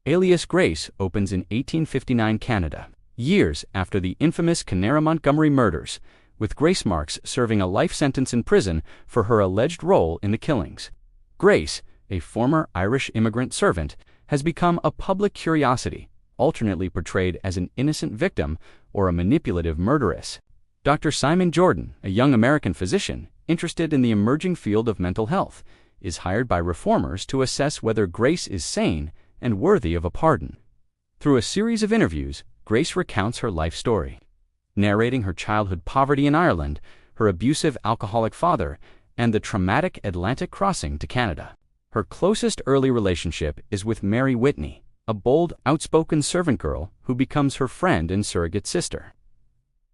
Alias Grace opens in 1859 Canada, years after the infamous Canara Montgomery murders, with Grace Marks serving a life sentence in prison for her alleged role in the killings. Grace, a former Irish immigrant servant, has become a public curiosity, alternately portrayed as an innocent victim or a manipulative murderess. Dr. Simon Jordan, a young American physician interested in the emerging field of mental health, is hired by reformers to assess whether Grace is sane and worthy of a pardon. Through a series of interviews, Grace recounts her life story, narrating her childhood poverty in Ireland, her abusive alcoholic father, and the traumatic Atlantic crossing to Canada. Her closest early relationship is with Mary Whitney, a bold, outspoken servant girl who becomes her friend and surrogate sister.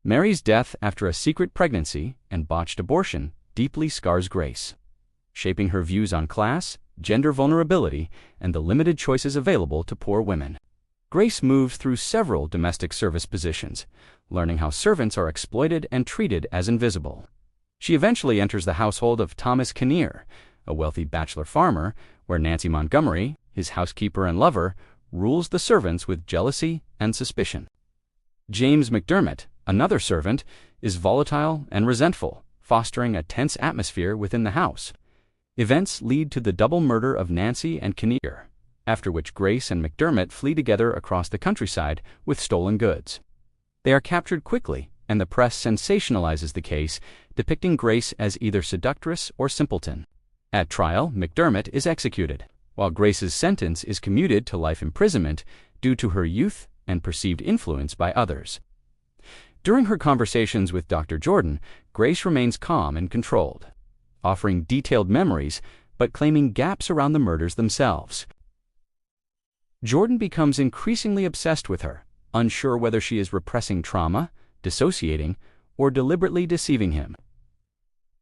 Mary's death after a secret pregnancy and botched abortion deeply scars Grace, shaping her views on class, gender vulnerability, and the limited choices available to poor women. Grace moves through several domestic service positions, learning how servants are exploited and treated as invisible. She eventually enters the household of Thomas Kinnear, a wealthy bachelor farmer, where Nancy Montgomery, his housekeeper and lover, rules the servants with jealousy and suspicion. James McDermott, another servant, is volatile and resentful, fostering a tense atmosphere within the house. Events lead to the double murder of Nancy and Kinnear, after which Grace and McDermott flee together across the countryside with stolen goods. They are captured quickly, and the press sensationalizes the case, depicting Grace as either seductress or simpleton. At trial, McDermott is executed, while Grace's sentence is commuted to life imprisonment due to her youth and perceived influence by others. During her conversations with Dr. Jordan, Grace remains calm and controlled, offering detailed memories but claiming gaps around the murders themselves. Jordan becomes increasingly obsessed with her, unsure whether she is repressing trauma, dissociating, or deliberately deceiving him.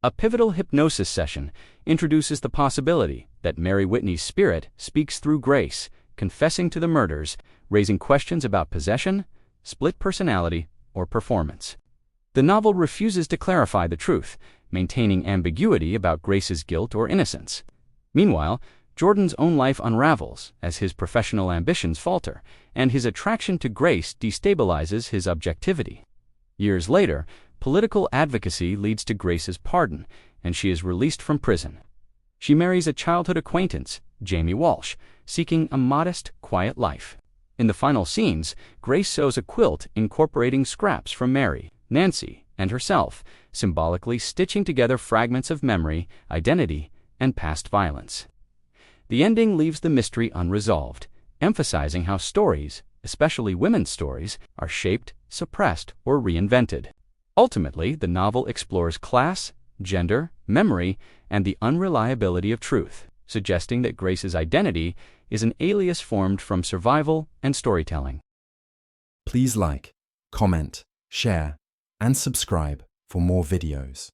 A pivotal hypnosis session introduces the possibility that Mary Whitney's spirit speaks through Grace, confessing to the murders, raising questions about possession, split personality, or performance. The novel refuses to clarify the truth, maintaining ambiguity about Grace's guilt or innocence. Meanwhile, Jordan's own life unravels as his professional ambitions falter, and his attraction to Grace destabilizes his objectivity. Years later, political advocacy leads to Grace's pardon, and she is released from prison. She marries a childhood acquaintance, Jamie Walsh, seeking a modest, quiet life. In the final scenes, Grace sews a quilt incorporating scraps from Mary, Nancy, and herself, symbolically stitching together fragments of memory, identity, and past violence. The ending leaves the mystery unresolved, emphasizing how stories, especially women's stories, are shaped, suppressed, or reinvented. Ultimately, the novel explores class, gender, memory, and the unreliability of truth, suggesting that Grace's identity is an alias formed from survival and storytelling. Please like, comment, share, and subscribe for more videos.